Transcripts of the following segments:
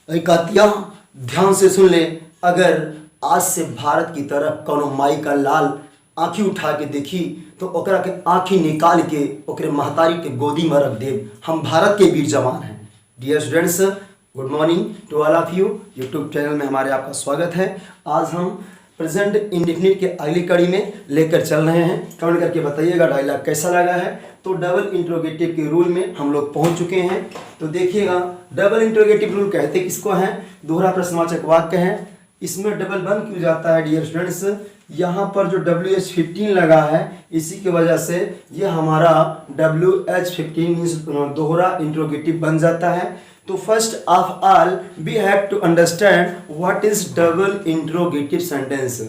कतिया ध्यान से सुन ले। अगर आज से भारत की तरफ कोनो माई का लाल आँखी उठा के देखी तो ओकरा के आँखी निकाल के ओकरे महतारी के गोदी में रख देव। हम भारत के वीर जवान हैं। Dear students, good morning to all of you. YouTube channel में हमारे आपका स्वागत है। आज हम प्रेजेंट इंडेफिनिट के अगली कड़ी में लेकर चल रहे हैं। कमेंट करके बताइएगा डायलॉग कैसा लगा है। तो डबल इंट्रोगेटिव के रूल में हम लोग पहुंच चुके हैं। तो देखिएगा, डबल इंट्रोगेटिव रूल कहते किसको हैं? दोहरा प्रश्नवाचक वाक्य है। इसमें डबल बन क्यों जाता है डियर स्टूडेंट्स? यहाँ पर जो WH15 लगा है इसी की वजह से ये हमारा WH15 मीन्स दोहरा इंट्रोगेटिव बन जाता है। तो first of all we have to understand what is double interrogative sentence.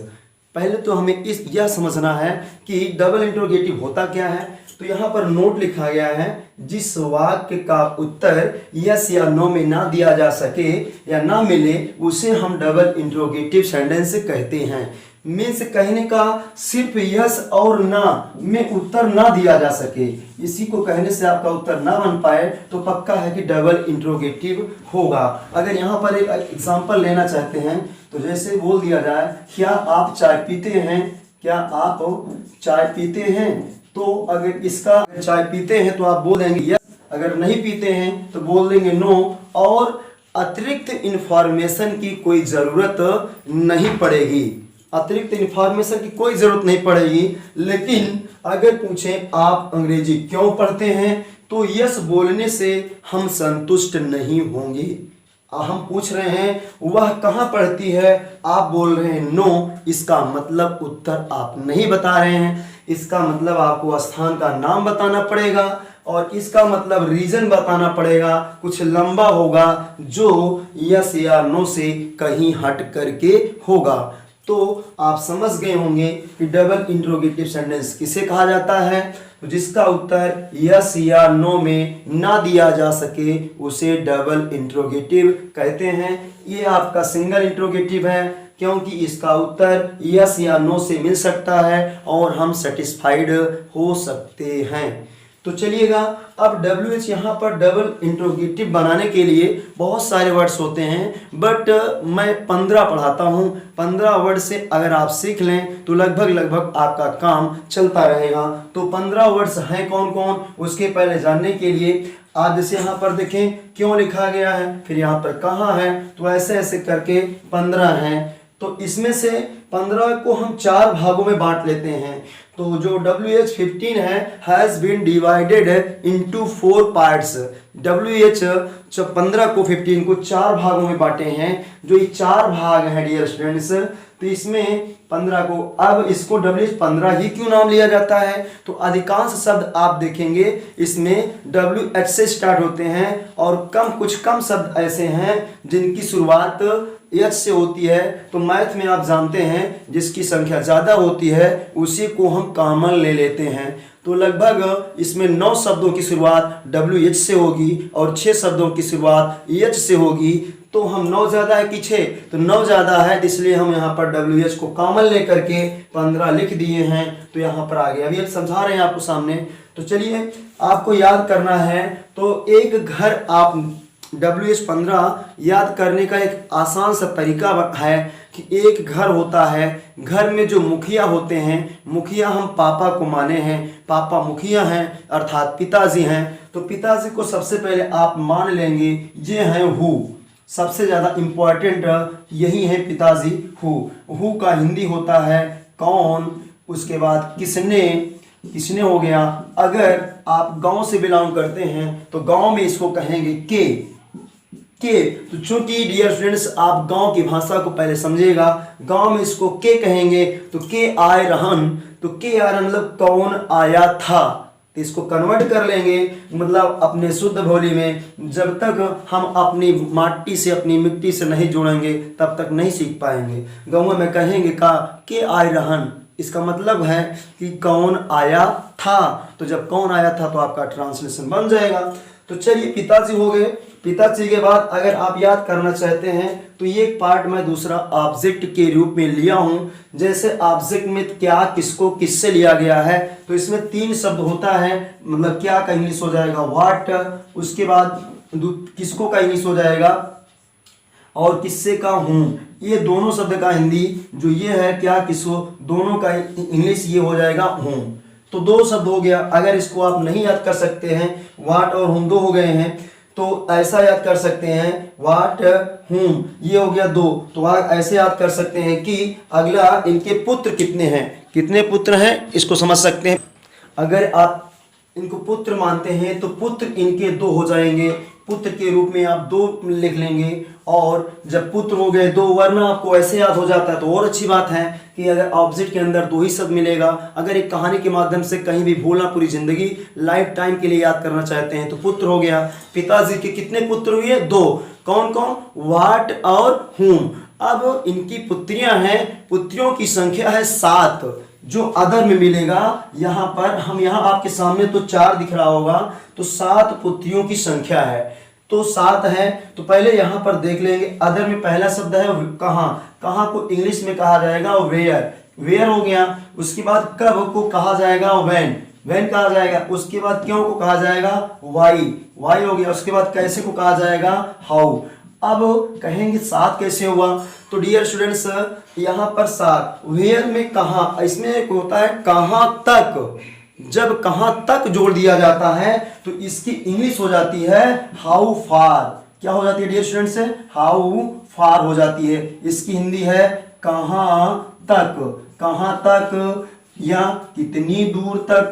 पहले तो हमें यह समझना है कि डबल इंट्रोगेटिव होता क्या है। तो यहाँ पर नोट लिखा गया है, जिस वाक्य का उत्तर यस या नो में ना दिया जा सके या ना मिले उसे हम डबल इंट्रोगेटिव सेंटेंस कहते हैं। मीन्स कहने का सिर्फ यस और ना में उत्तर ना दिया जा सके, इसी को कहने से आपका उत्तर ना बन पाए तो पक्का है कि डबल इंट्रोगेटिव होगा। अगर यहाँ पर एक एग्जांपल लेना चाहते हैं तो जैसे बोल दिया जाए, क्या आप चाय पीते हैं? क्या आप चाय पीते हैं? तो अगर इसका चाय पीते हैं तो आप बोल देंगे यस, अगर नहीं पीते हैं तो बोल देंगे नो, और अतिरिक्त इंफॉर्मेशन की कोई ज़रूरत नहीं पड़ेगी। अतिरिक्त इंफॉर्मेशन की कोई ज़रूरत नहीं पड़ेगी। लेकिन अगर पूछें आप अंग्रेजी क्यों पढ़ते हैं तो यस बोलने से हम संतुष्ट नहीं होंगे। हम पूछ रहे हैं वह कहाँ पढ़ती है, आप बोल रहे हैं नो, इसका मतलब उत्तर आप नहीं बता रहे हैं। इसका मतलब आपको स्थान का नाम बताना पड़ेगा और इसका मतलब रीजन बताना पड़ेगा, कुछ लंबा होगा जो यस या नो से कहीं हट करके होगा। तो आप समझ गए होंगे कि डबल इंट्रोगेटिव सेंटेंस किसे कहा जाता है। तो जिसका उत्तर यस या नो में ना दिया जा सके उसे डबल इंट्रोगेटिव कहते हैं। ये आपका सिंगल इंट्रोगेटिव है क्योंकि इसका उत्तर यस या नो से मिल सकता है और हम सेटिस्फाइड हो सकते हैं। तो चलिएगा, अब WH यहाँ पर डबल इंट्रोगेटिव बनाने के लिए बहुत सारे वर्ड्स होते हैं, बट मैं 15 पढ़ाता हूँ। 15 वर्ड से अगर आप सीख लें तो लगभग आपका काम चलता रहेगा। तो 15 वर्ड्स हैं कौन कौन, उसके पहले जानने के लिए आप जैसे यहाँ पर देखें क्यों लिखा गया है, फिर यहाँ पर कहाँ है, तो ऐसे ऐसे करके 15 हैं। तो इसमें से 15 को हम 4 भागों में बांट लेते हैं। तो जो WH15 है has been divided into 4 parts. WH 15 को 15 को 4 भागों में बांटे हैं। जो ये 4 भाग हैं डियर स्टूडेंट्स, तो इसमें 15 को, अब इसको WH15 ही क्यों नाम लिया जाता है? तो अधिकांश शब्द आप देखेंगे इसमें WH से स्टार्ट होते हैं और कुछ कम शब्द ऐसे हैं जिनकी शुरुआत एच से होती है। तो मैथ में आप जानते हैं जिसकी संख्या ज़्यादा होती है उसी को हम कॉमन ले लेते हैं। तो लगभग इसमें 9 शब्दों की शुरुआत WH से होगी और 6 शब्दों की शुरुआत H से होगी। तो हम 9 ज़्यादा है कि 6, तो 9 ज़्यादा है, इसलिए हम यहाँ पर WH को कॉमन लेकर के 15 लिख दिए हैं। तो यहाँ पर आ गया, अभी समझा रहे हैं आपको सामने। तो चलिए, आपको याद करना है तो एक घर, आप WH15 याद करने का एक आसान सा तरीका है कि एक घर होता है, घर में जो मुखिया होते हैं, मुखिया हम पापा को माने हैं, पापा मुखिया हैं अर्थात पिताजी हैं। तो पिताजी को सबसे पहले आप मान लेंगे ये हैं हु, सबसे ज़्यादा इम्पोर्टेंट यही है पिताजी। हु का हिंदी होता है कौन, उसके बाद किसने हो गया। अगर आप गांव से बिलोंग करते हैं तो गांव में इसको कहेंगे के। तो चूंकि डियर स्टूडेंट्स आप गांव की भाषा को पहले समझिएगा, गांव में इसको के कहेंगे। तो के आए रहन, तो के आ रहन मतलब कौन आया था। तो इसको कन्वर्ट कर लेंगे, मतलब अपने शुद्ध बोली में जब तक हम अपनी माटी से, अपनी मिट्टी से नहीं जुड़ेंगे तब तक नहीं सीख पाएंगे। गाँव में कहेंगे का के आए रहन, इसका मतलब है कि कौन आया था। तो जब कौन आया था तो आपका ट्रांसलेशन बन जाएगा। तो चलिए, पिताजी हो गए। पिताजी के बाद अगर आप याद करना चाहते हैं तो ये पार्ट मैं दूसरा ऑब्जेक्ट के रूप में लिया हूँ। जैसे ऑब्जेक्ट में क्या, किसको, किससे लिया गया है, तो इसमें 3 शब्द होता है। मतलब क्या का इंग्लिश हो जाएगा व्हाट, उसके बाद किसको का इंग्लिश हो जाएगा और किससे का हूँ, ये दोनों शब्द का हिंदी जो ये है क्या, किसको, दोनों का इंग्लिश ये हो जाएगा हूँ। तो दो शब्द हो गया। अगर इसको आप नहीं याद कर सकते हैं, वाट और हूँ दो हो गए हैं, तो ऐसा याद कर सकते हैं वाट हूँ, ये हो गया दो। तो आप ऐसे याद कर सकते हैं कि अगला इनके पुत्र कितने हैं, कितने पुत्र हैं इसको समझ सकते हैं। अगर आप इनको पुत्र मानते हैं तो पुत्र इनके दो हो जाएंगे, पुत्र के रूप में आप दो लिख लेंगे। और जब पुत्र हो गए दो, वरना आपको ऐसे याद हो जाता है तो और अच्छी बात है कि अगर ऑब्जेक्ट के अंदर दो ही शब्द मिलेगा। अगर एक कहानी के माध्यम से कहीं भी भूलना पूरी जिंदगी लाइफ टाइम के लिए याद करना चाहते हैं तो पुत्र हो गया। पिताजी के कितने पुत्र हुए, दो। कौन कौन, वाट और हूँ। अब इनकी पुत्रियां हैं, पुत्रियों की संख्या है 7, जो अदर में मिलेगा। यहाँ पर हम यहाँ आपके सामने तो 4 दिख रहा होगा, तो 7 पुत्रियों की संख्या है, तो 7 है। तो पहले यहाँ पर देख लेंगे, अदर में पहला शब्द है कहाँ, कहाँ को इंग्लिश में कहा जाएगा वेयर, वेयर हो गया। उसके बाद कब को कहा जाएगा व्हेन, व्हेन कहा जाएगा। उसके बाद क्यों को कहा जाएगा वाई, वाई हो गया। उसके बाद कैसे को कहा जाएगा हाउ। अब कहेंगे 7 कैसे हुआ, तो डियर स्टूडेंट्स यहाँ पर 7 वेयर में कहाँ, इसमें एक होता है कहाँ तक। जब कहाँ तक जोड़ दिया जाता है तो इसकी इंग्लिश हो जाती है हाउ फार। क्या हो जाती है डियर स्टूडेंट्स, हाउ फार हो जाती है। इसकी हिंदी है कहाँ तक, कहाँ तक या कितनी दूर तक,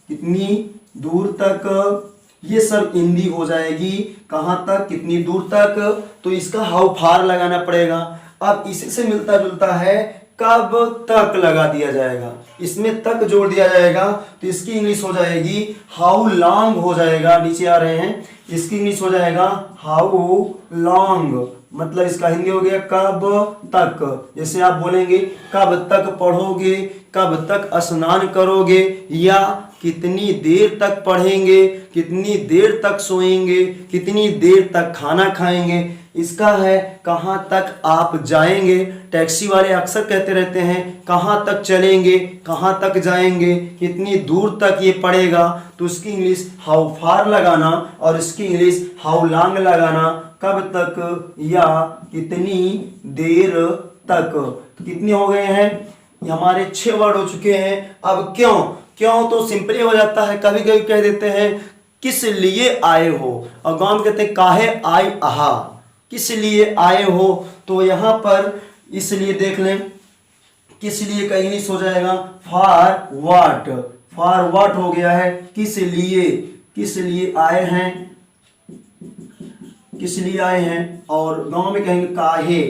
कितनी दूर तक, ये सब हिंदी हो जाएगी कहाँ तक, कितनी दूर तक। तो इसका हाउ फार लगाना पड़ेगा। अब इसी से मिलता जुलता है कब तक लगा दिया जाएगा, इसमें तक जोड़ दिया जाएगा तो इसकी इंग्लिश हो जाएगी हाउ लॉन्ग हो जाएगा। नीचे आ रहे हैं, इसकी इंग्लिश हो जाएगा हाउ लॉन्ग, मतलब इसका हिंदी हो गया कब तक। जैसे आप बोलेंगे कब तक पढ़ोगे, कब तक स्नान करोगे, या कितनी देर तक पढ़ेंगे, कितनी देर तक सोएंगे, कितनी देर तक खाना खाएंगे। इसका है कहाँ तक आप जाएंगे। टैक्सी वाले अक्सर कहते रहते हैं कहाँ तक चलेंगे, कहाँ तक जाएंगे, कितनी दूर तक ये पड़ेगा। तो उसकी इंग्लिश हाउ फार लगाना और इसकी इंग्लिश हाउ लॉन्ग लगाना, कब तक या कितनी देर तक। तो कितने हो गए हैं, हमारे 6 वर्ड हो चुके हैं। अब क्यों, क्यों तो सिंपली हो जाता है, कभी कभी कह देते हैं किस लिए आए हो, और गांव में कहते हैं काहे आए आहा, किस लिए आए हो। तो यहाँ पर इसलिए देख लें, किस लिए का इंग्लिश हो जाएगा फॉर व्हाट, फॉर व्हाट हो गया है किस लिए, किस लिए आए हैं, किस लिए आए हैं। और गांव में कहेंगे काहे,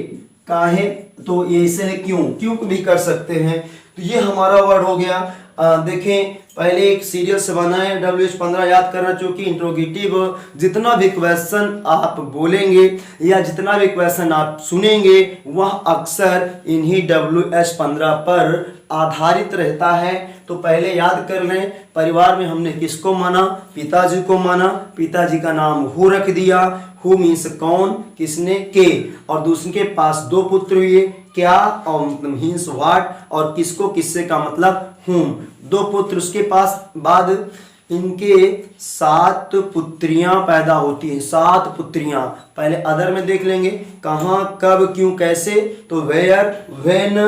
काहे तो ये ऐसे है क्यों, क्यों भी कर सकते हैं। तो ये हमारा वर्ड हो गया। देखें पहले एक सीरियल से बना है WH15 याद करना, चूंकि इंट्रोगेटिव जितना भी क्वेश्चन आप बोलेंगे या जितना भी क्वेश्चन आप सुनेंगे वह अक्सर इन्हीं WH15 पर आधारित रहता है। तो पहले याद कर लें, परिवार में हमने किसको माना, पिताजी को माना, पिताजी का नाम हु रख दिया। हु मीन्स कौन, किसने, के, और दूसरे के पास 2 पुत्र हुए, क्या और मीन्स व्हाट, और किसको किससे का मतलब हूँ, 2 पुत्र उसके पास। बाद इनके 7 पुत्रियां पैदा होती हैं, 7 पुत्रियां। पहले अदर में देख लेंगे कहाँ कब क्यों कैसे, तो where when,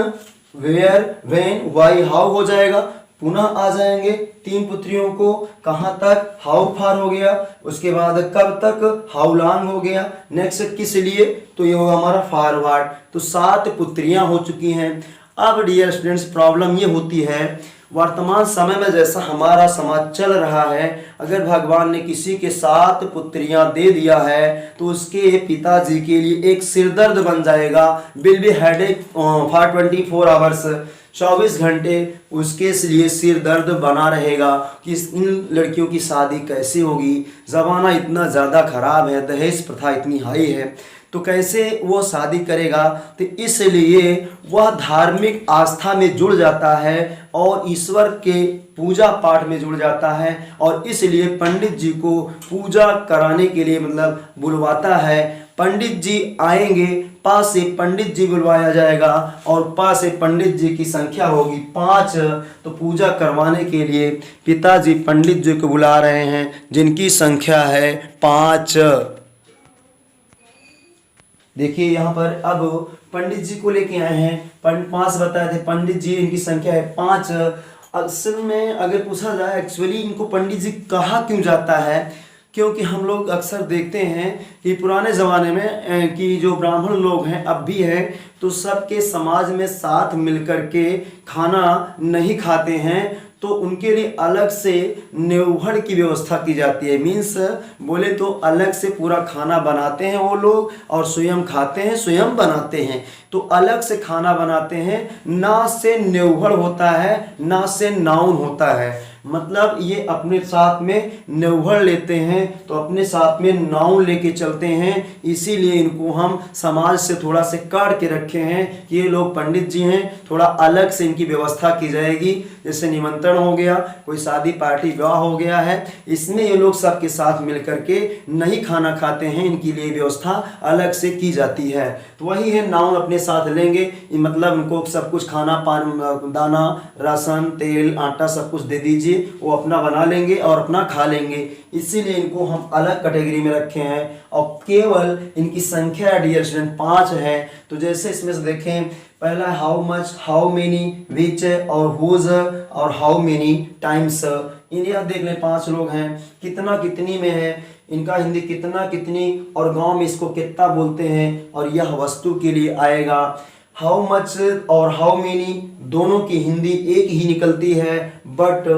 where when why how हो जाएगा। पुनः आ जाएंगे 3 पुत्रियों को, कहाँ तक हाउ फार हो गया, उसके बाद कब तक हाउ लॉन्ग हो गया। नेक्स्ट किस लिए, तो ये होगा हमारा फार व्हाट। तो 7 पुत्रियां हो चुकी हैं। अब डियर स्टूडेंट्स प्रॉब्लम ये होती है, वर्तमान समय में जैसा हमारा समाज चल रहा है, अगर भगवान ने किसी के 7 पुत्रियां दे दिया है तो उसके पिताजी के लिए एक सिरदर्द बन जाएगा। Will be headache for 24 hours, 24 घंटे उसके लिए सिर दर्द बना रहेगा कि इन लड़कियों की शादी कैसे होगी। ज़माना इतना ज़्यादा ख़राब है, दहेज प्रथा इतनी हाई है, तो कैसे वो शादी करेगा। तो इसलिए वह धार्मिक आस्था में जुड़ जाता है और ईश्वर के पूजा पाठ में जुड़ जाता है, और इसलिए पंडित जी को पूजा कराने के लिए मतलब बुलवाता है। पंडित जी आएंगे, पास से पंडित जी बुलवाया जाएगा और पास से पंडित जी की संख्या होगी 5। तो पूजा करवाने के लिए पिताजी पंडित जी को बुला रहे हैं जिनकी संख्या है 5। देखिए यहाँ पर अब पंडित जी को लेके आए हैं। 5 बताए थे पंडित जी, इनकी संख्या है 5। असल में अगर पूछा जाए एक्चुअली इनको पंडित जी कहा क्यों जाता है, क्योंकि हम लोग अक्सर देखते हैं कि पुराने ज़माने में कि जो ब्राह्मण लोग हैं अब भी है, तो सबके समाज में साथ मिलकर के खाना नहीं खाते हैं, तो उनके लिए अलग से नेवहड़ की व्यवस्था की जाती है। मीन्स बोले तो अलग से पूरा खाना बनाते हैं वो लोग और स्वयं खाते हैं, स्वयं बनाते हैं। तो अलग से खाना बनाते हैं, ना से नेवहड़ होता है ना से नाउन होता है। मतलब ये अपने साथ में नेवहड़ लेते हैं तो अपने साथ में नाउन लेके चलते हैं, इसीलिए इनको हम समाज से थोड़ा से काट के रखे हैं कि ये लोग पंडित जी हैं, थोड़ा अलग से इनकी व्यवस्था की जाएगी। जैसे निमंत्रण हो गया, कोई शादी पार्टी विवाह हो गया है, इसमें ये लोग सबके साथ मिल करके नहीं खाना खाते हैं, इनके लिए व्यवस्था अलग से की जाती है। तो वही है, नाउन अपने साथ लेंगे, मतलब इनको सब कुछ खाना पान दाना राशन तेल आटा सब कुछ दे दीजिए, वो अपना बना लेंगे और अपना खा लेंगे, इसीलिए इनको हम अलग कैटेगरी में रखे हैं। और केवल इनकी संख्या डियर स्टूडेंट 5 है। तो जैसे इसमें से देखें, पहला हाउ मच, हाउ मेनी, विच और हुज और हाउ मेनी टाइम्स। इंडिया देख लें 5 लोग हैं, कितना कितनी में है, इनका हिंदी कितना कितनी, और गांव में इसको कितना बोलते हैं, और यह वस्तु के लिए आएगा। हाउ मच और हाउ मेनी दोनों की हिंदी एक ही निकलती है, बट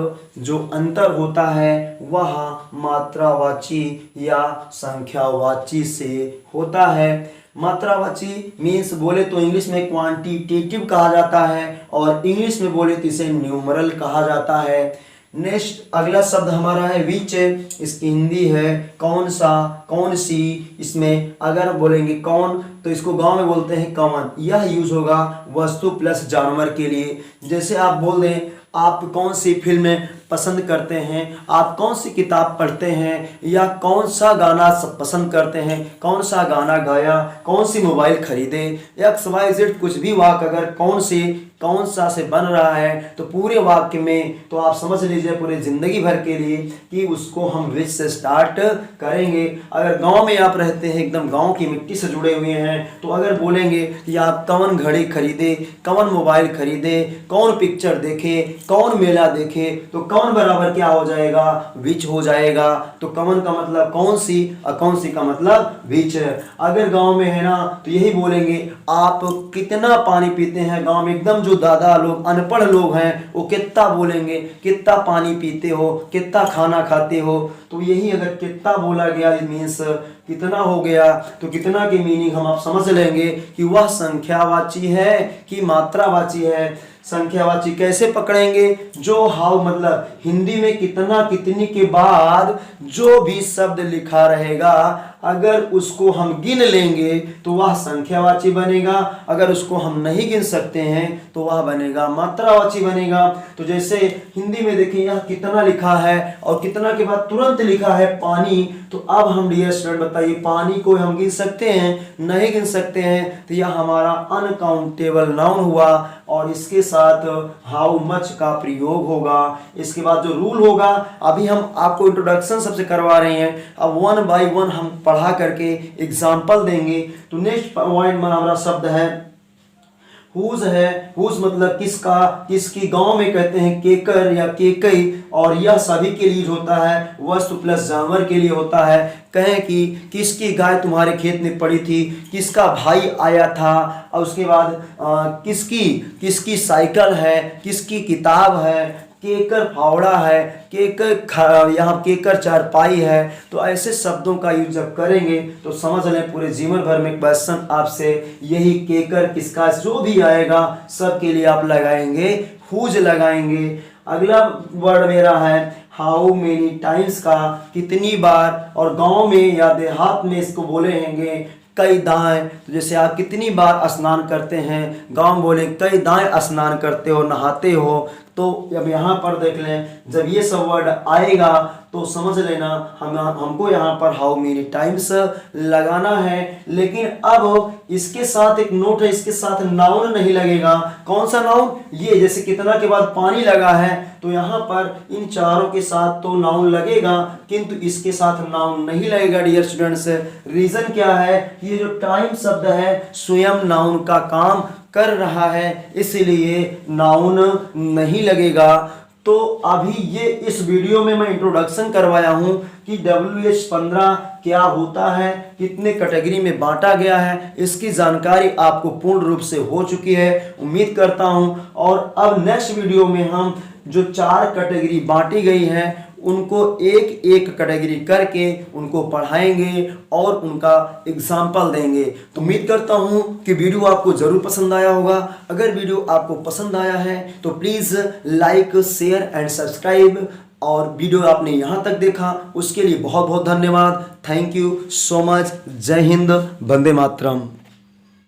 जो अंतर होता है वह मात्रावाची या संख्यावाची से होता है। मात्रावाची मीन्स बोले तो इंग्लिश में क्वांटिटेटिव कहा जाता है और इंग्लिश में बोले तो इसे न्यूमरल कहा जाता है। नेक्स्ट अगला शब्द हमारा है विच, इसकी हिंदी है कौन सा, कौन सी। इसमें अगर बोलेंगे कौन तो इसको गांव में बोलते हैं कौन, यह यूज होगा वस्तु प्लस जानवर के लिए। जैसे आप बोल दें आप कौन सी फिल्में पसंद करते हैं, आप कौन सी किताब पढ़ते हैं, या कौन सा गाना पसंद करते हैं, कौन सा गाना गाया, कौन सी मोबाइल खरीदे, XYZ कुछ भी वाक्य अगर कौन सा से बन रहा है तो पूरे वाक्य में तो आप समझ लीजिए पूरे ज़िंदगी भर के लिए कि उसको हम विच से स्टार्ट करेंगे। अगर गांव में आप रहते हैं, एकदम गांव की मिट्टी से जुड़े हुए हैं, तो अगर बोलेंगे कि आप कौन घड़ी खरीदे, कौन मोबाइल खरीदे, कौन पिक्चर देखे, कौन मेला देखे, तो कौन बराबर क्या हो जाएगा, विच हो जाएगा। तो कौन का मतलब कौन सी और कौन सी का मतलब विच। अगर गांव में है ना तो यही बोलेंगे आप कितना पानी पीते हैं। गांव में एकदम जो दादा लोग अनपढ़ लोग हैं वो कितना बोलेंगे, कितना पानी पीते हो, कितना खाना खाते हो। तो यही अगर कितना बोला गया मीन्स कितना हो गया, तो कितना की मीनिंग हम आप समझ लेंगे कि वह संख्यावाची है कि मात्रावाची है। संख्यावाची कैसे पकड़ेंगे, जो हाउ मतलब हिंदी में कितना कितनी के बाद जो भी शब्द लिखा रहेगा अगर उसको हम गिन लेंगे तो वह संख्यावाची बनेगा, अगर उसको हम नहीं गिन सकते हैं तो वह बनेगा मात्रावाची बनेगा। तो जैसे हिंदी में देखिए यहाँ कितना लिखा है और कितना के बाद तुरंत लिखा है पानी, तो अब हम डियर स्टूडेंट बताइए पानी को हम गिन सकते हैं, नहीं गिन सकते हैं, तो यह हमारा अनकाउंटेबल नाउन हुआ और इसके साथ हाउ मच का प्रयोग होगा। इसके बाद जो रूल होगा, अभी हम आपको इंट्रोडक्शन सबसे करवा रहे हैं, अब 1 बाय 1 हम पढ़ा करके एग्जाम्पल देंगे। तो नेक्स्ट पॉइंट में हमारा शब्द है हुज है। हुज मतलब किसका, किसकी। गांव में कहते हैं केकर या केकई, और यह सभी के लिए होता है, वस्तु प्लस जानवर के लिए होता है। कहें कि किसकी गाय तुम्हारे खेत में पड़ी थी, किसका भाई आया था, और उसके बाद किसकी साइकिल है, किसकी किताब है, केकर फावड़ा है, केकर यहाँ केकर चारपाई है। तो ऐसे शब्दों का यूज जब करेंगे तो समझ लें पूरे जीवन भर में क्वेश्चन आपसे यही केकर किसका जो भी आएगा सब के लिए आप लगाएंगे हुज लगाएंगे। अगला वर्ड मेरा है हाउ मेनी टाइम्स का, कितनी बार, और गांव में या देहात में इसको बोलेंगे कई दाएं। तो जैसे आप कितनी बार स्नान करते हैं, गांव बोले कई दाएं स्नान करते हो, नहाते हो। तो अब यहाँ पर देख लें जब ये सब वर्ड आएगा तो समझ लेना हमको यहाँ पर हाउ मेनी टाइम्स लगाना है। लेकिन अब इसके साथ एक नोट है, इसके साथ नाउन नहीं लगेगा। कौन सा नाउन, ये जैसे कितना के बाद पानी लगा है तो यहाँ पर इन चारों के साथ तो नाउन लगेगा, किंतु इसके साथ नाउन नहीं लगेगा डियर स्टूडेंट्स। रीजन क्या है, कि ये जो टाइम शब्द है स्वयं नाउन का काम कर रहा है, इसलिए नाउन नहीं लगेगा। तो अभी ये इस वीडियो में मैं इंट्रोडक्शन करवाया हूं कि WH15 क्या होता है, कितने कैटेगरी में बांटा गया है, इसकी जानकारी आपको पूर्ण रूप से हो चुकी है उम्मीद करता हूं। और अब नेक्स्ट वीडियो में हम जो 4 कैटेगरी बांटी गई हैं उनको एक एक कैटेगरी करके उनको पढ़ाएंगे और उनका एग्जाम्पल देंगे। तो उम्मीद करता हूं कि वीडियो आपको जरूर पसंद आया होगा। अगर वीडियो आपको पसंद आया है तो please like, share and subscribe. और वीडियो आपने यहाँ तक देखा उसके लिए बहुत बहुत धन्यवाद। Thank you so much. जय हिंद, वंदे मातरम।